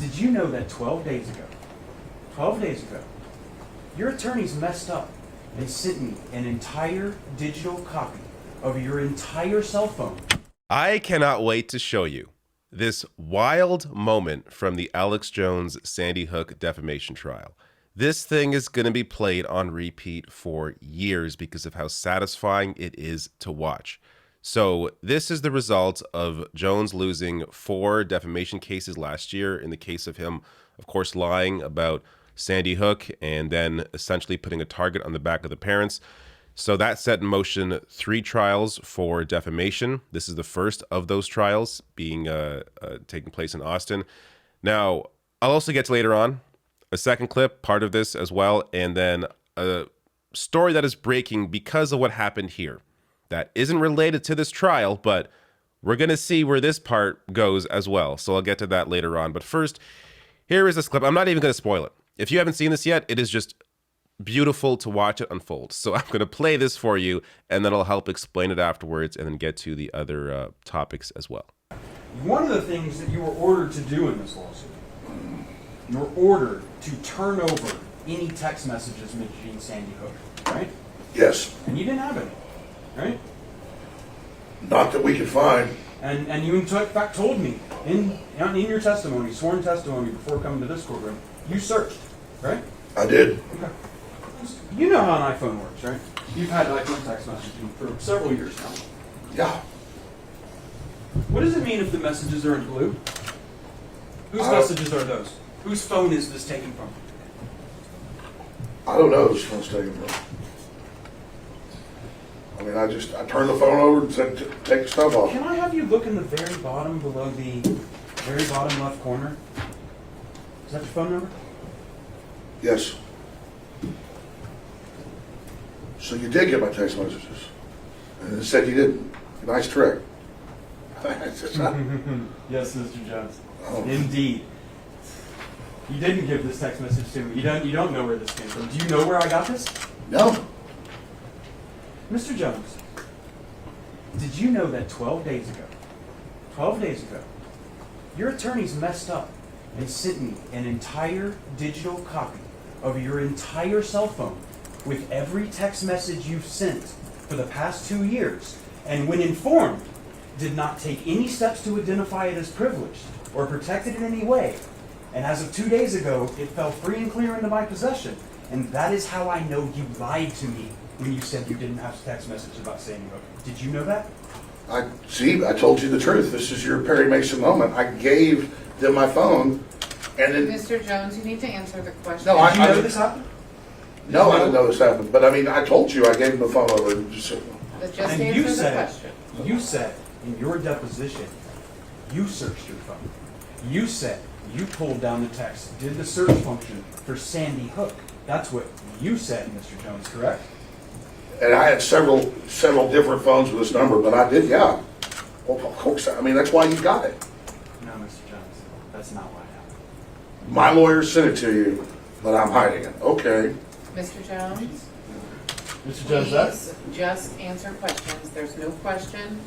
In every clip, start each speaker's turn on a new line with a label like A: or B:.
A: Did you know that 12 days ago, your attorneys messed up and sent me an entire digital copy of your entire cell phone?
B: I cannot wait to show you this wild moment from the Alex Jones Sandy Hook defamation trial. This thing is going to be played on repeat for years because of how satisfying it is to watch. So this is the result of Jones losing 4 defamation cases last year in the case of him, of course, lying about Sandy Hook and then essentially putting a target on the back of the parents. So that set in motion 3 trials for defamation. This is the first of those trials being taking place in Austin. Now, I'll also get to later on a second clip, part of this as well, and then a story that is breaking because of what happened here. That isn't related to this trial, but we're going to see where this part goes as well. So I'll get to that later on. But first, here is this clip. I'm not even going to spoil it. If you haven't seen this yet, it is just beautiful to watch it unfold. So I'm going to play this for you, and then I'll help explain it afterwards and then get to the other topics as well.
A: One of the things that you were ordered to do in this lawsuit, you were ordered to turn over any text messages mentioning Sandy Hook, right?
C: Yes.
A: And you didn't have any, right?
C: Not that we could find.
A: And you in fact told me in your testimony, sworn testimony before coming to this courtroom, you searched, right?
C: I did.
A: Okay. You know how an iPhone works, right? You've had iPhone text messaging for several years now.
C: Yeah.
A: What does it mean if the messages are in blue? Whose messages are those? Whose phone is this taken from?
C: I don't know whose phone's taken from. I mean, I turned the phone over and said, take the stuff off.
A: Can I have you look in the very bottom below the very bottom left corner? Is that your phone number?
C: Yes. So you did get my text messages. And it said you didn't. Nice trick.
A: Yes, Mr. Jones. Indeed. You didn't give this text message to me. You don't know where this came from. Do you know where I got this?
C: No.
A: Mr. Jones, did you know that 12 days ago, your attorneys messed up and sent me an entire digital copy of your entire cell phone with every text message you've sent for the past 2 years, and when informed, did not take any steps to identify it as privileged or protect it in any way. And as of 2 days ago, it fell free and clear into my possession. And that is how I know you lied to me when you said you didn't have a text message about Sandy Hook. Did you know that?
C: I told you the truth. This is your Perry Mason moment. I gave them my phone, and then...
D: Mr. Jones, you need to answer the question.
C: No,
A: Did you know this happened?
C: No, I didn't know this happened. But I mean, I told you I gave them the phone over.
D: But just
A: And
D: answer the question.
A: you said in your deposition, you searched your phone. You said you pulled down the text, did the search function for Sandy Hook. That's what you said, Mr. Jones, correct?
C: And I had several different phones with this number, but I did, yeah. Well, of course, I mean, that's why you got it.
A: No, Mr. Jones, that's not what happened.
C: My lawyer sent it to you, but I'm hiding it. Okay.
D: Mr. Jones,
A: Mr. Jones, that's...
D: please just answer questions. There's no question.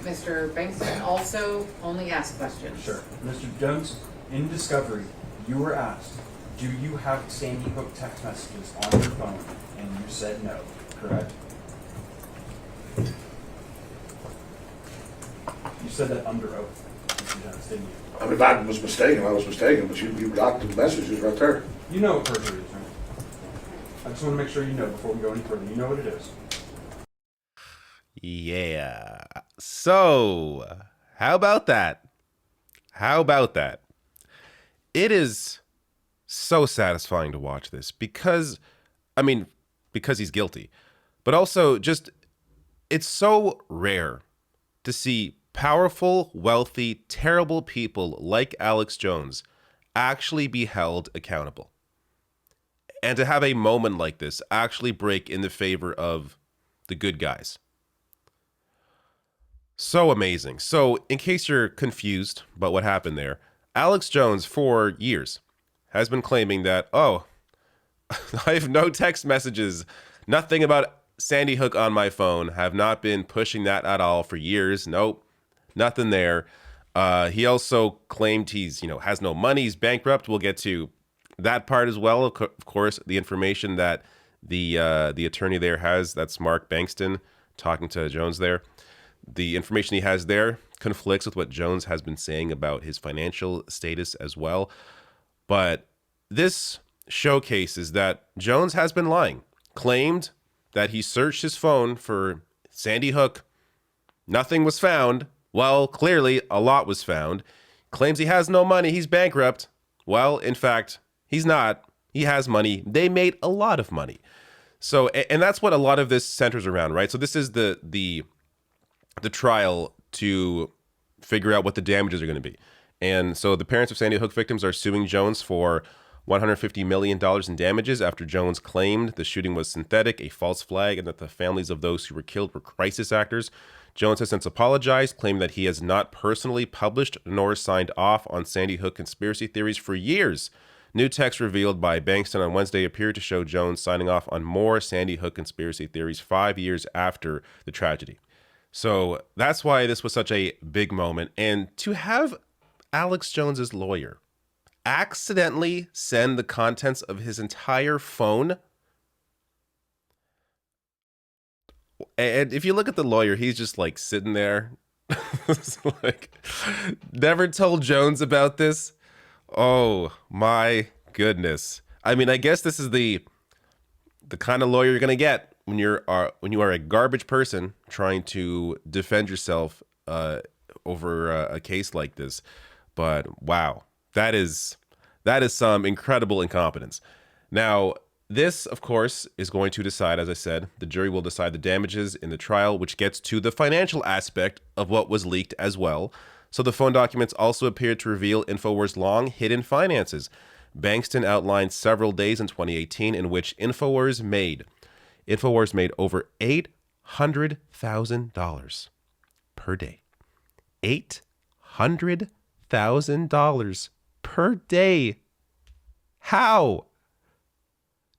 D: Mr. Bankston also only asks questions.
A: Sure. Mr. Jones, in discovery, you were asked, do you have Sandy Hook text messages on your phone? And you said no, correct? You said that under oath, Mr. Jones, didn't you?
C: I mean, if I was mistaken, but you got the messages right there.
A: You know what perjury is, right? I just want to make sure you know before we go any further. You know what it is.
B: Yeah. So, how about that? How about that? It is so satisfying to watch this because he's guilty, but also just, it's so rare to see powerful, wealthy, terrible people like Alex Jones actually be held accountable. And to have a moment like this actually break in the favor of the good guys. So amazing. So in case you're confused about what happened there, Alex Jones for years has been claiming that, oh, I have no text messages, nothing about Sandy Hook on my phone, have not been pushing that at all for years. Nope, nothing there. He also claimed he's, has no money, he's bankrupt. We'll get to that part as well. Of course, the information that the attorney there has, that's Mark Bankston talking to Jones there. The information he has there conflicts with what Jones has been saying about his financial status as well. But this showcases that Jones has been lying, claimed that he searched his phone for Sandy Hook. Nothing was found. Well, clearly a lot was found. Claims he has no money. He's bankrupt. Well, in fact, he's not. He has money. They made a lot of money. So, and that's what a lot of this centers around, right? So this is the trial to figure out what the damages are going to be. And so the parents of Sandy Hook victims are suing Jones for $150 million in damages after Jones claimed the shooting was synthetic, a false flag, and that the families of those who were killed were crisis actors. Jones has since apologized, claiming that he has not personally published nor signed off on Sandy Hook conspiracy theories for years. New text revealed by Bankston on Wednesday appeared to show Jones signing off on more Sandy Hook conspiracy theories 5 years after the tragedy. So that's why this was such a big moment. And to have Alex Jones's lawyer accidentally send the contents of his entire phone. And if you look at the lawyer, he's just like sitting there, like never told Jones about this. Oh my goodness. I mean, I guess this is the kind of lawyer you're going to get when you are a garbage person trying to defend yourself over a case like this. But wow, that is some incredible incompetence. Now, this, of course, is going to decide, as I said, the jury will decide the damages in the trial, which gets to the financial aspect of what was leaked as well. So the phone documents also appeared to reveal InfoWars' long hidden finances. Bankston outlined several days in 2018 in which InfoWars made over $800,000 per day. $800,000 per day. How?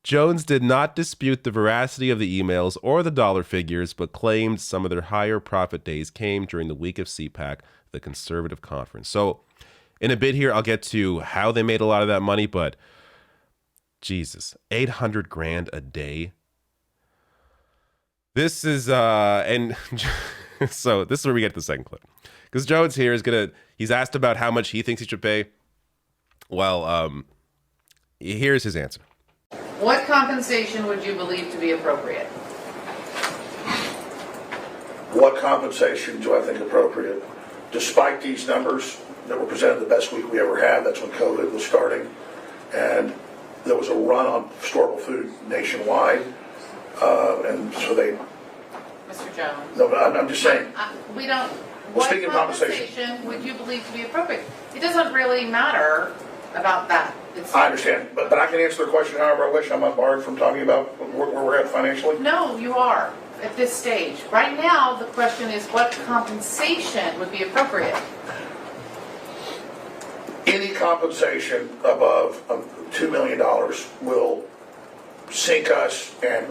B: Jones did not dispute the veracity of the emails or the dollar figures, but claimed some of their higher profit days came during the week of CPAC, the conservative conference. So in a bit here, I'll get to how they made a lot of that money, but Jesus, $800,000 a day. This is, and so this is where we get to the second clip. Because Jones here he's asked about how much he thinks he should pay. Well, here's his answer.
D: What compensation would you believe to be appropriate?
C: What compensation do I think appropriate? Despite these numbers that were presented the best week we ever had, that's when COVID was starting, and there was a run on storable food nationwide, and so they...
D: Mr. Jones?
C: No, but I'm just saying...
D: We don't...
C: Well,
D: what
C: speaking of
D: compensation would you believe to be appropriate? It doesn't really matter about that.
C: I understand, but I can answer the question however I wish. I'm not barred from talking about where we're at financially.
D: No, you are at this stage. Right now, the question is what compensation would be appropriate?
C: Any compensation above $2 million will sink us and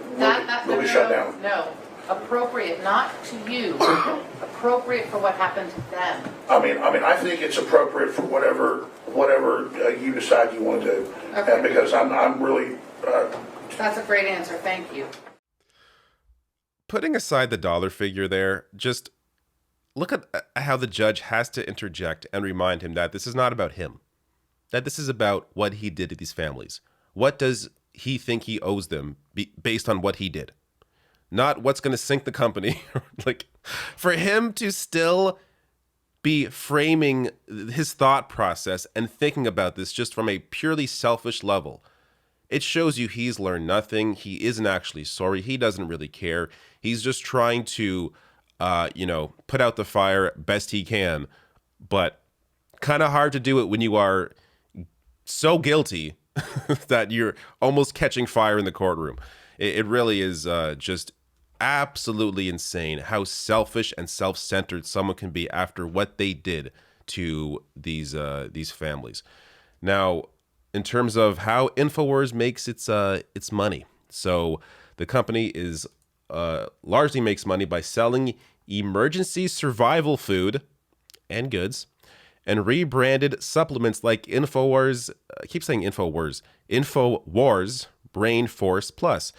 C: we'll be shut down.
D: No, appropriate, not to you. Appropriate for what happened to them.
C: I mean, I think it's appropriate for whatever you decide you want to do.
D: Okay.
C: And because I'm really.
D: That's a great answer. Thank you.
B: Putting aside the dollar figure there, just look at how the judge has to interject and remind him that this is not about him, that this is about what he did to these families. What does he think he owes them based on what he did? Not what's going to sink the company. Like, for him to still be framing his thought process and thinking about this just from a purely selfish level, it shows you he's learned nothing. He isn't actually sorry. He doesn't really care. He's just trying to, put out the fire best he can. But kind of hard to do it when you are so guilty that you're almost catching fire in the courtroom. It really is just absolutely insane how selfish and self-centered someone can be after what they did to these families. Now, in terms of how InfoWars makes its money, so the company is largely makes money by selling emergency survival food and goods and rebranded supplements like InfoWars, I keep saying InfoWars, InfoWars Brain Force Plus.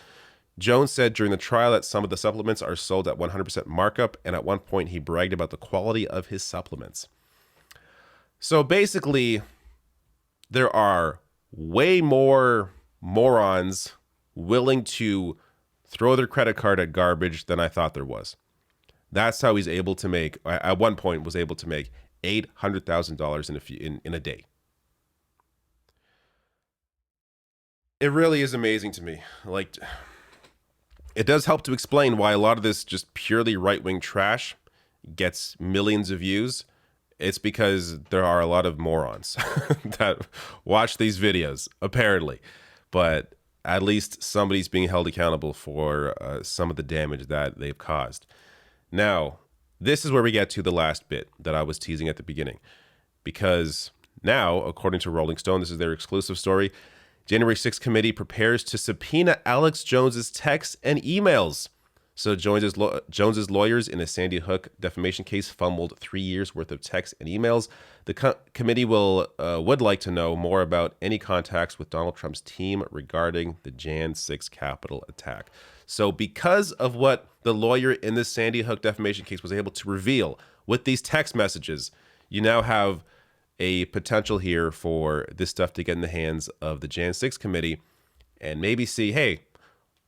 B: Jones said during the trial that some of the supplements are sold at 100% markup, and at one point he bragged about the quality of his supplements. So basically, there are way more morons willing to throw their credit card at garbage than I thought there was. That's how he's able to make, at one point was able to make $800,000 in a day. It really is amazing to me. Like, it does help to explain why a lot of this just purely right-wing trash gets millions of views. It's because there are a lot of morons that watch these videos, apparently. But at least somebody's being held accountable for some of the damage that they've caused. Now, this is where we get to the last bit that I was teasing at the beginning. Because now, according to Rolling Stone, this is their exclusive story, January 6th committee prepares to subpoena Alex Jones's texts and emails. So Jones's lawyers in a Sandy Hook defamation case fumbled 3 years worth of texts and emails. The committee would like to know more about any contacts with Donald Trump's team regarding the Jan 6 Capitol attack. So because of what the lawyer in the Sandy Hook defamation case was able to reveal with these text messages, you now have a potential here for this stuff to get in the hands of the Jan 6 committee and maybe see, hey,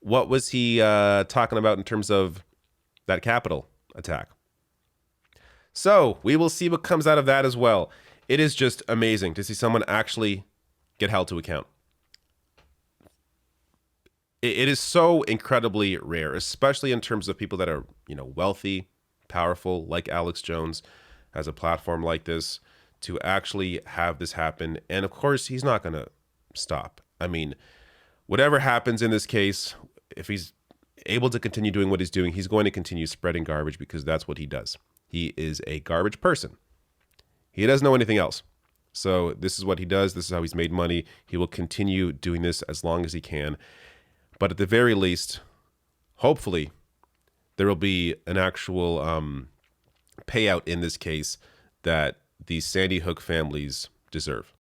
B: what was he talking about in terms of that Capitol attack? So we will see what comes out of that as well. It is just amazing to see someone actually get held to account. It is so incredibly rare, especially in terms of people that are, wealthy, powerful, like Alex Jones has a platform like this, to actually have this happen. And of course, he's not going to stop. I mean, whatever happens in this case, if he's able to continue doing what he's doing, he's going to continue spreading garbage because that's what he does. He is a garbage person. He doesn't know anything else. So this is what he does. This is how he's made money. He will continue doing this as long as he can. But at the very least, hopefully, there will be an actual payout in this case that these Sandy Hook families deserve.